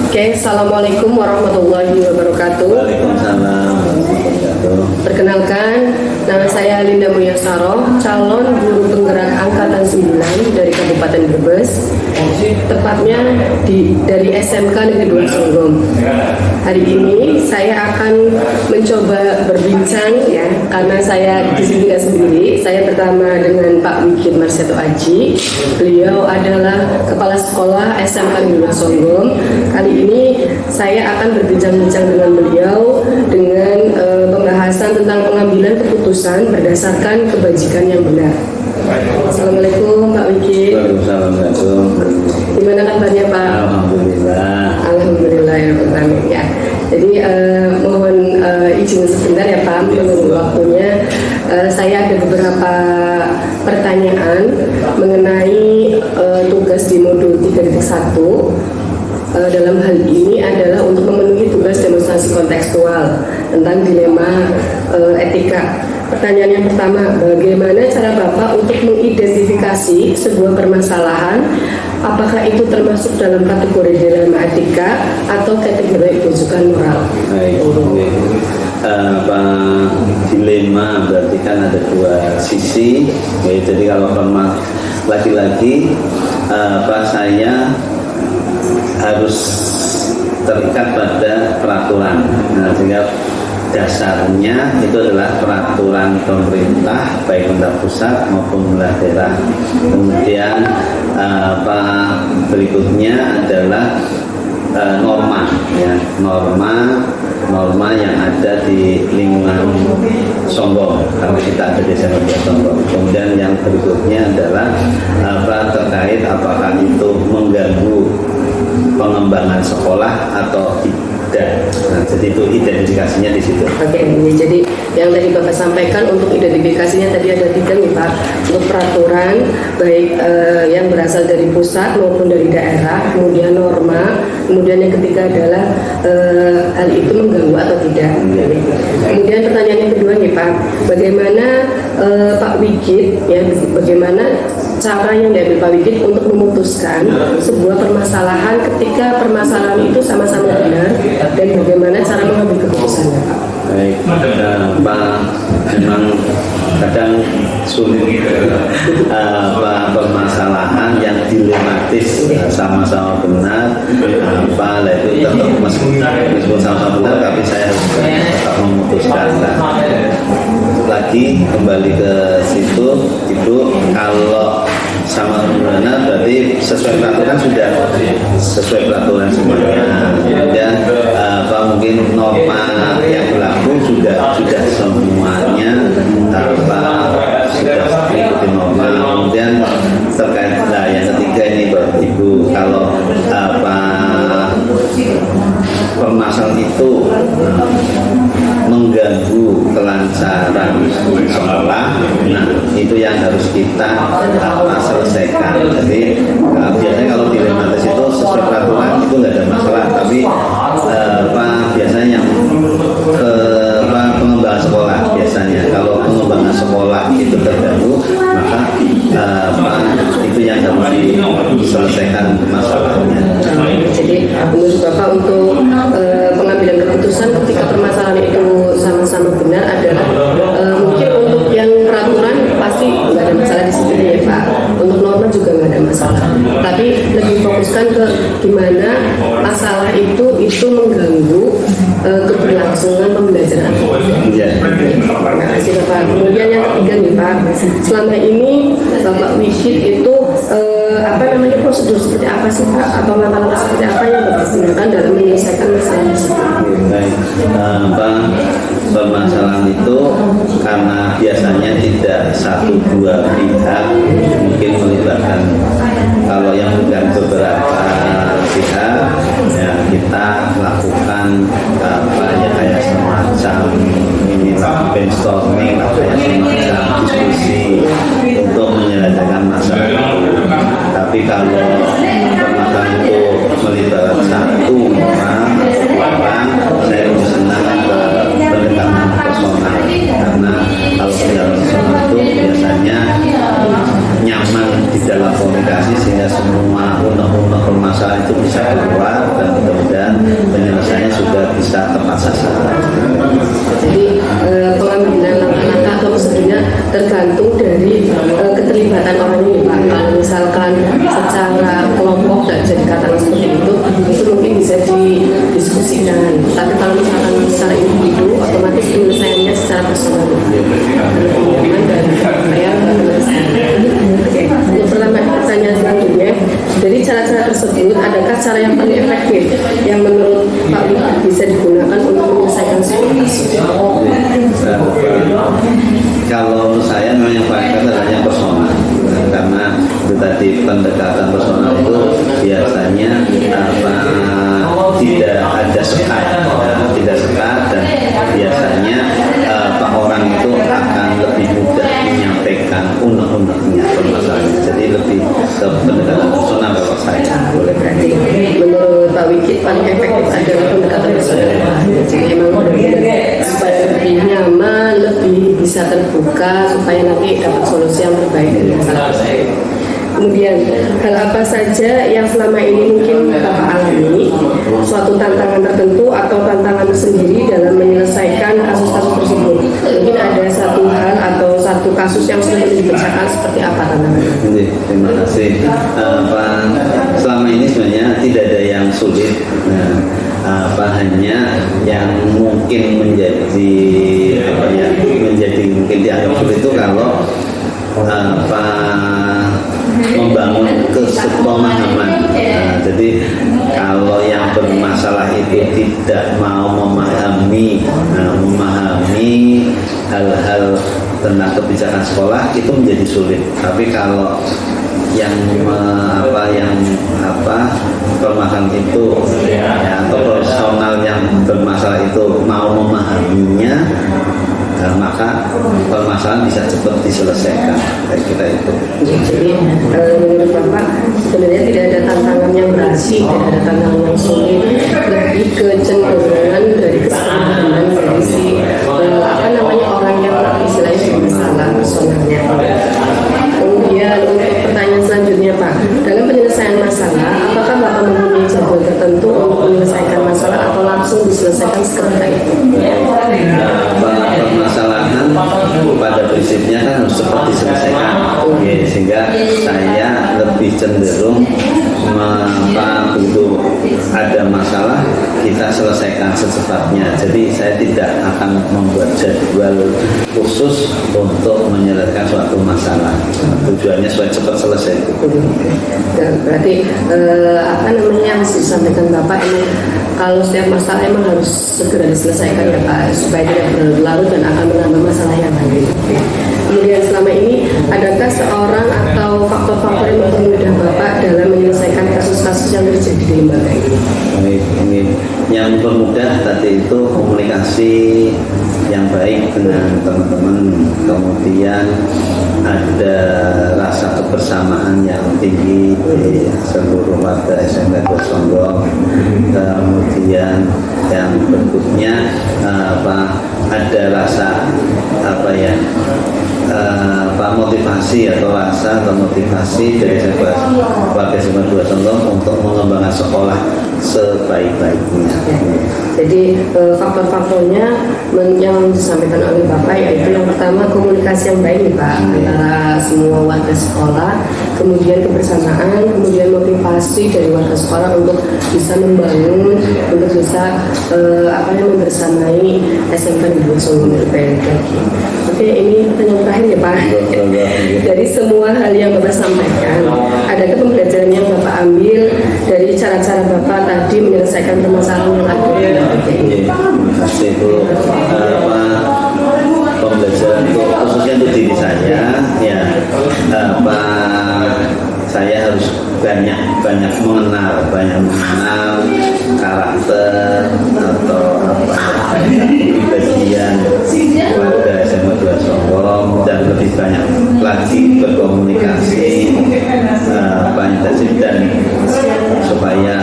Oke, Assalamualaikum warahmatullahi wabarakatuh. Waalaikumsalam. Perkenalkan, nama saya Linda Mulyasaro, calon guru penggerak angkatan 9 dari Kabupaten Brebes, tepatnya dari SMK Negeri 2 Songgom. Hari ini saya akan mencoba berbincang ya, karena saya di sini tidak sendiri. Saya pertama dengan Pak Wikid Marseto Aji. Beliau adalah Kepala Sekolah SMK Negeri 2 Songgom. Kali ini saya akan berbincang-bincang dengan beliau dengan pembahasan tentang pengambilan keputusan berdasarkan kebajikan yang benar. Assalamualaikum Pak Wikid. Waalaikumsalam. Gimana kabarnya Pak? Alhamdulillah. Alhamdulillah ya. Jadi mohon izin sebentar ya Pak, menunggu waktunya. Saya ada beberapa pertanyaan mengenai tugas di modul 3.1. Dalam hal ini adalah untuk memenuhi tugas demonstrasi kontekstual tentang dilema etika. Pertanyaan yang pertama, bagaimana cara Bapak untuk mengidentifikasi sebuah permasalahan? Apakah itu termasuk dalam kategori dilema etika atau kategori kerusakan moral? Baik. Dilema berarti kan ada dua sisi. Jadi kalau lagi-lagi saya harus terikat pada peraturan. Nah, sehingga dasarnya itu adalah peraturan pemerintah baik pemerintah pusat maupun pemerintah daerah. Kemudian berikutnya adalah norma ya, norma yang ada di lingkungan Songgom, karena kita ada di SMP Songgom. Kemudian yang berikutnya adalah terkait apakah itu mengganggu pengembangan sekolah atau tidak. Nah, jadi itu identifikasinya di situ. Oke, jadi yang tadi Bapak sampaikan untuk identifikasinya tadi ada 3 nih Pak. Untuk peraturan baik yang berasal dari pusat maupun dari daerah, kemudian norma, kemudian yang ketiga adalah hal itu mengganggu atau tidak. Kemudian pertanyaan yang kedua nih Pak, bagaimana Pak Wikid ya, bagaimana cara yang diambil Pak Wikid untuk memutuskan sebuah permasalahan ketika permasalahan itu sama-sama benar, dan bagaimana cara mengambil keputusannya Pak? Baik, Pak, memang kadang sulit permasalahan yang dilematis sama-sama benar, itu tetap meskipun sama-sama benar, tapi saya harus tetap memutuskan. Lagi kembali ke situ, itu kalau sama benar berarti sesuai peraturan, sudah sesuai peraturan semuanya. Kemudian mungkin norma yang berlaku sudah semuanya sudah mengikuti norma. Kemudian terkait yang ketiga ini Bapak Ibu, kalau permasalahan itu mengganggu kelancaran sekolah, nah itu yang harus kita selesaikan. Jadi biasanya kalau dilematis itu sesuai peraturan itu nggak ada masalah, tapi biasanya yang pengembangan sekolah, biasanya kalau pengembangan sekolah itu terganggu, maka itu yang harus diselesaikan masalahnya. Jadi menurut Bapak untuk pengambilan keputusan ketika permasalahan itu sama-sama benar adalah mungkin untuk yang peraturan pasti nggak ada masalah di situ ya Pak. Untuk norma juga nggak ada masalah. Tapi lebih fokuskan ke gimana masalah itu mengganggu keberlangsungan pembelajaran. Terima kasih Bapak. Kemudian yang ketiga nih Pak, selama ini Bapak Wikid itu prosedur seperti apa sih Pak, atau langkah-langkah seperti apa yang digunakan dalam menyelesaikan masalah tersebut? Baik, permasalahan itu karena biasanya tidak satu dua pihak, mungkin melibatkan, kalau yang bukan beberapa pihak ya kita lakukan kayak semacam ini brainstorming, kayak semacam diskusi untuk menyelesaikan masalah itu. Tapi kalau permasalahan itu melibatkan satu orang, saya lebih senang pendekatan personal, karena kalau pendekatan personal itu biasanya nyaman di dalam komunikasi, sehingga semua unek-unek permasalahan itu bisa keluar dan mudah-mudahan tergantung dari keterlibatan orang ini Pak. Kalau misalkan secara kelompok dan jadi katakan seperti itu mungkin bisa didiskusikan. Tapi kalau misalkan secara individu, otomatis penyelesaiannya secara personal. Dan saya Oke, pertanyaan selanjutnya, dari cara-cara tersebut, adakah cara yang paling efektif yang menurut Pak Wiki bisa digunakan untuk menyelesaikan sebuah kasus? Kalau menurut saya memang yang paling efektif adalah yang personal, karena itu tadi pendekatan personal itu biasanya tidak ada sekat, tidak sekat, dan biasanya Pak orang itu akan lebih mudah menyampaikan unek-uneknya permasalahannya. Jadi lebih ke pendekatan personal kalau saya boleh. Berarti menurut Pak Wiki paling efektif adalah pendekatan personal. Jadi emang supaya lebih nyaman, lebih bisa terbuka, supaya nanti dapat solusi yang terbaik dari masalah tersebut. Kemudian hal apa saja yang selama ini mungkin Bapak alami, suatu tantangan tertentu atau tantangan tersendiri dalam menyelesaikan kasus-kasus tersebut? Mungkin ada satu hal atau satu kasus yang sudah dibacakan, seperti apa tantangannya? Terima kasih. Selama ini sebenarnya tidak ada yang sulit. Hanya yang mungkin menjadi mungkin dianggap sulit itu kalau membangun pemahaman. Jadi kalau yang bermasalah itu tidak mau memahami hal-hal tentang kebijakan sekolah, itu menjadi sulit. Tapi kalau yang permasalahan itu atau profesional yang bermasalah itu mau memahaminya, maka permasalahan bisa cepat diselesaikan. Kita itu. Jadi menurut Bapak sebenarnya tidak ada tantangan yang berarti, tidak ada tantangan yang sulit, lebih kecenderungan dari kesempatan dari si orang yang istilahnya bermasalah personalnya. Kemudian untuk pertanyaan selanjutnya Pak, dalam penyelesaian masalah, apakah Bapak mempunyai jadwal tertentu untuk menyelesaikan masalah atau langsung diselesaikan seketika itu? Permasalahan pada prinsipnya kan harus cepat diselesaikan, sehingga saya lebih cenderung begitu ada masalah kita selesaikan secepatnya. Jadi saya tidak akan membuat jadwal khusus untuk menyelesaikan suatu masalah. Tujuannya supaya cepat selesai. Berarti yang disampaikan Bapak ini kalau setiap masalah emang harus segera diselesaikan ya Pak, supaya tidak berlarut dan akan menambah masalah yang lain. Kemudian selama ini adakah seorang atau faktor-faktor yang mempermudah Bapak dalam menyelesaikan kasus-kasus yang terjadi di lembaga ini? Yang mempermudah tadi itu komunikasi yang baik dengan teman-teman, kemudian ada rasa kebersamaan yang tinggi di seluruh warga SMK 2 Songgom. Kemudian yang berikutnya ada rasa motivasi atau rasa atau motivasi dari warga SMK 2 Songgom untuk mengembangkan sekolah sebaik-baiknya. Jadi faktor-faktornya yang disampaikan oleh Bapak yaitu yang pertama komunikasi yang baik nih Pak antara semua warga sekolah, kemudian kebersamaan, kemudian motivasi dari warga sekolah untuk bisa membangun, untuk bisa membersamai SMK 2 Songgom LPLK. Oke, ini pertanyaan terakhir ya Pak. Dari semua hal yang Bapak sampaikan, adakah pembelajaran yang Bapak ambil dari cara-cara Bapak tadi menyelesaikan permasalahan yang ada? Terima kasih Bu. Pembelajaran itu khususnya untuk diri saya, saya harus banyak mengenal karakter atau kepribadian warga SMK 2 Songgom dan lebih banyak lagi berkomunikasi dan supaya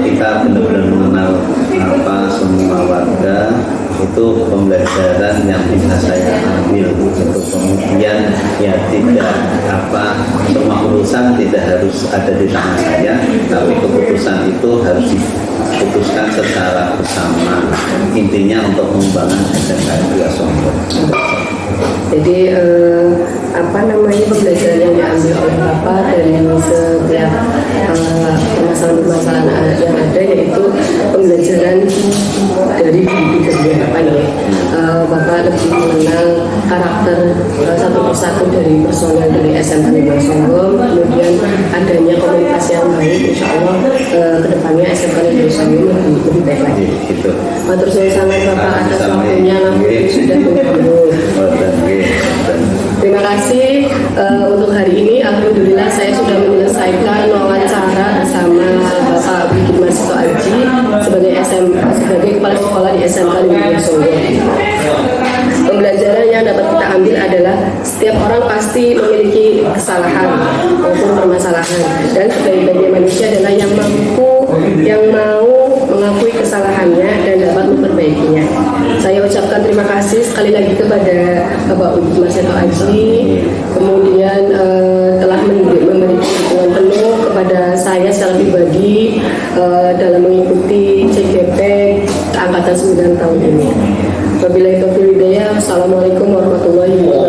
kita benar-benar mengenal semua warga. Itu pembelajaran yang bisa saya ambil. Untuk kemudian tidak semua keputusan tidak harus ada di tangan saya, tapi keputusan itu harus diputuskan secara bersama, intinya untuk membangun SMK 2 Songgom. Jadi pembelajaran yang diambil oleh Bapak dari setiap permasalahan-permasalahan yang ada, yaitu pembelajaran dari diri Bapak ya. Bapak lebih mengenal karakter satu persatu dari personel dari SMK Negeri Songgom, kemudian adanya komunikasi yang baik, insya Allah kedepannya SMK Negeri Songgom lebih baik lagi. Gitu. Matur suwun sangat Bapak atas waktunya, namun sudah mengganggu. Terima kasih untuk hari ini. Alhamdulillah saya sudah menyelesaikan wawancara bersama Bapak Bukit Marsito Aji sebagai kepala sekolah di SMK Negeri Songgom. Pembelajaran yang dapat kita ambil adalah setiap orang pasti memiliki kesalahan maupun permasalahan, dan sebaik-baiknya manusia adalah yang mau mengakui kesalahannya dan dapat memperbaikinya. Saya ucapkan terima kasih sekali lagi kepada Bapak Bukit Marsito Aji, kemudian telah memberi dukungan penuh kepada saya secara pribadi dalam mengikuti CGP angkatan 9 tahun ini. Wabillahi taufiq wal hidayah. Assalamualaikum warahmatullahi wabarakatuh.